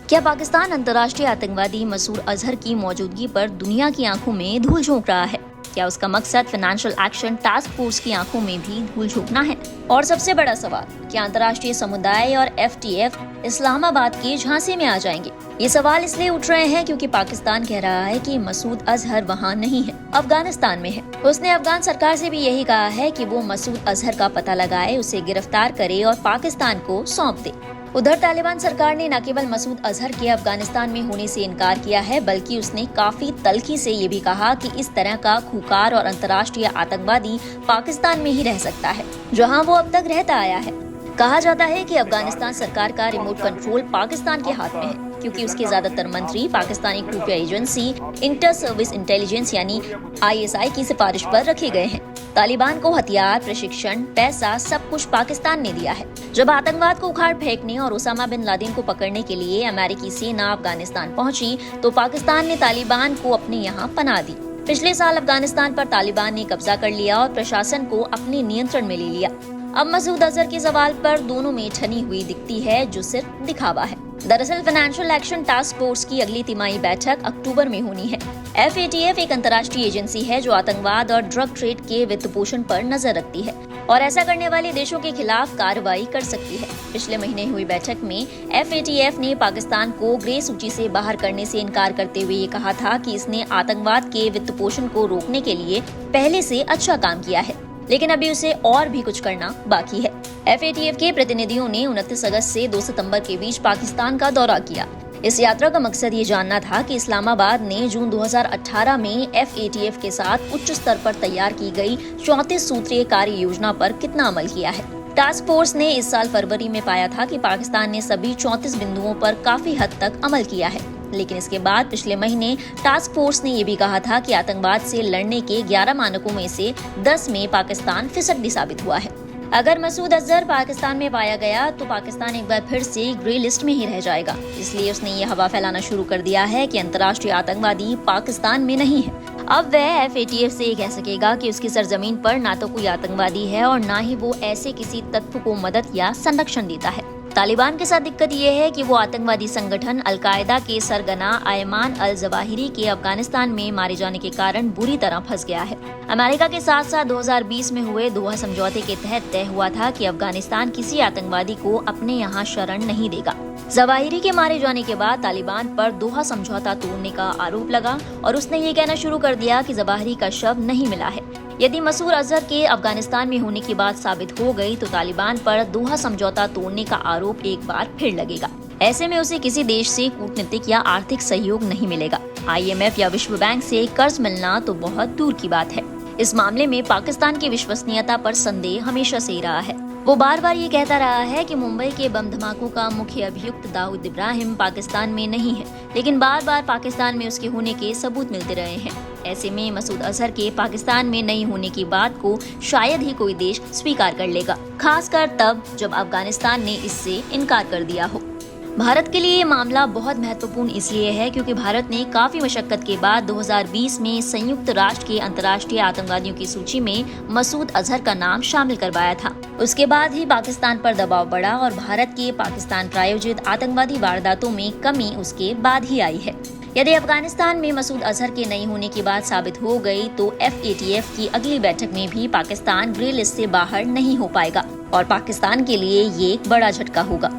क्या पाकिस्तान अंतर्राष्ट्रीय आतंकवादी मसूद अजहर की मौजूदगी पर दुनिया की आंखों में धूल झोंक रहा है? क्या उसका मकसद फाइनेंशियल एक्शन टास्क फोर्स की आंखों में भी धूल झोंकना है? और सबसे बड़ा सवाल, क्या अंतर्राष्ट्रीय समुदाय और FATF इस्लामाबाद के झांसे में आ जाएंगे? ये सवाल इसलिए उठ रहे हैं क्योंकि पाकिस्तान कह रहा है कि मसूद अजहर वहाँ नहीं है, अफगानिस्तान में है। उसने अफगान सरकार से भी यही कहा है कि वो मसूद अजहर का पता लगाए, उसे गिरफ्तार करे और पाकिस्तान को सौंप दे। उधर तालिबान सरकार ने न केवल मसूद अजहर के अफगानिस्तान में होने से इनकार किया है, बल्कि उसने काफी तल्खी से ये भी कहा कि इस तरह का खूंखार और अंतर्राष्ट्रीय आतंकवादी पाकिस्तान में ही रह सकता है, जहां वो अब तक रहता आया है। कहा जाता है कि अफगानिस्तान सरकार का रिमोट कंट्रोल पाकिस्तान के हाथ में है, क्योंकि उसके ज्यादातर मंत्री पाकिस्तानी खुफिया एजेंसी इंटर सर्विस इंटेलिजेंस यानी ISI की सिफारिश पर रखे गए हैं। तालिबान को हथियार, प्रशिक्षण, पैसा सब कुछ पाकिस्तान ने दिया है। जब आतंकवाद को उखाड़ फेंकने और उसामा बिन लादेन को पकड़ने के लिए अमेरिकी सेना अफगानिस्तान पहुंची, तो पाकिस्तान ने तालिबान को अपने यहाँ पनाह दी। पिछले साल अफगानिस्तान पर तालिबान ने कब्जा कर लिया और प्रशासन को अपने नियंत्रण में ले लिया। अब मसूद अजहर के सवाल पर दोनों में छनी हुई दिखती है, जो सिर्फ दिखावा है। दरअसल फाइनेंशियल एक्शन टास्क फोर्स की अगली तिमाही बैठक अक्टूबर में होनी है। FATF एक अंतर्राष्ट्रीय एजेंसी है जो आतंकवाद और ड्रग ट्रेड के वित्त पोषण पर नजर रखती है और ऐसा करने वाले देशों के खिलाफ कार्रवाई कर सकती है। पिछले महीने हुई बैठक में FATF ने पाकिस्तान को ग्रे सूची से बाहर करने से इनकार करते हुए ये कहा था कि इसने आतंकवाद के वित्त पोषण को रोकने के लिए पहले से अच्छा काम किया है, लेकिन अभी उसे और भी कुछ करना बाकी है। FATF के प्रतिनिधियों ने 29 अगस्त से 2 सितंबर के बीच पाकिस्तान का दौरा किया। इस यात्रा का मकसद ये जानना था कि इस्लामाबाद ने जून 2018 में FATF के साथ उच्च स्तर पर तैयार की गई 34 सूत्रीय कार्य योजना पर कितना अमल किया है। टास्क फोर्स ने इस साल फरवरी में पाया था कि पाकिस्तान ने सभी 34 बिंदुओं पर काफी हद तक अमल किया है, लेकिन इसके बाद पिछले महीने टास्क फोर्स ने ये भी कहा था कि आतंकवाद से लड़ने के 11 मानकों में से 10 में पाकिस्तान फिसड्डी साबित हुआ है। अगर मसूद अजहर पाकिस्तान में पाया गया तो पाकिस्तान एक बार फिर से ग्रे लिस्ट में ही रह जाएगा। इसलिए उसने ये हवा फैलाना शुरू कर दिया है कि अंतर्राष्ट्रीय आतंकवादी पाकिस्तान में नहीं है। अब वह FATF से कह सकेगा कि उसकी सरजमीन पर ना तो कोई आतंकवादी है और ना ही वो ऐसे किसी तत्व को मदद या संरक्षण देता है। तालिबान के साथ दिक्कत ये है कि वो आतंकवादी संगठन अल-कायदा के सरगना अयमान अल-जवाहिरी के अफगानिस्तान में मारे जाने के कारण बुरी तरह फंस गया है। अमेरिका के साथ साथ 2020 में हुए दोहा समझौते के तहत तय हुआ था कि अफगानिस्तान किसी आतंकवादी को अपने यहाँ शरण नहीं देगा। जवाहिरी के मारे जाने के बाद तालिबान पर दोहा समझौता तोड़ने का आरोप लगा और उसने ये कहना शुरू कर दिया कि जवाहिरी का शव नहीं मिला है। यदि मसूद अजहर के अफगानिस्तान में होने की बात साबित हो गई तो तालिबान पर दोहा समझौता तोड़ने का आरोप एक बार फिर लगेगा। ऐसे में उसे किसी देश से कूटनीतिक या आर्थिक सहयोग नहीं मिलेगा। IMF या विश्व बैंक से कर्ज मिलना तो बहुत दूर की बात है। इस मामले में पाकिस्तान की विश्वसनीयता पर संदेह हमेशा से ही रहा है। वो बार बार ये कहता रहा है कि मुंबई के बम धमाकों का मुख्य अभियुक्त दाऊद इब्राहिम पाकिस्तान में नहीं है, लेकिन बार बार पाकिस्तान में उसके होने के सबूत मिलते रहे हैं। ऐसे में मसूद अजहर के पाकिस्तान में नहीं होने की बात को शायद ही कोई देश स्वीकार कर लेगा, खासकर तब जब अफगानिस्तान ने इससे इनकार कर दिया हो। भारत के लिए ये मामला बहुत महत्वपूर्ण इसलिए है क्योंकि भारत ने काफी मशक्कत के बाद 2020 में संयुक्त राष्ट्र के अंतर्राष्ट्रीय आतंकवादियों की सूची में मसूद अजहर का नाम शामिल करवाया था। उसके बाद ही पाकिस्तान पर दबाव बढ़ा और भारत के पाकिस्तान प्रायोजित आतंकवादी वारदातों में कमी उसके बाद ही आई है। यदि अफगानिस्तान में मसूद अजहर के नहीं होने की बात साबित हो गई तो FATF की अगली बैठक में भी पाकिस्तान ग्रे लिस्ट से बाहर नहीं हो पाएगा और पाकिस्तान के लिए ये एक बड़ा झटका होगा।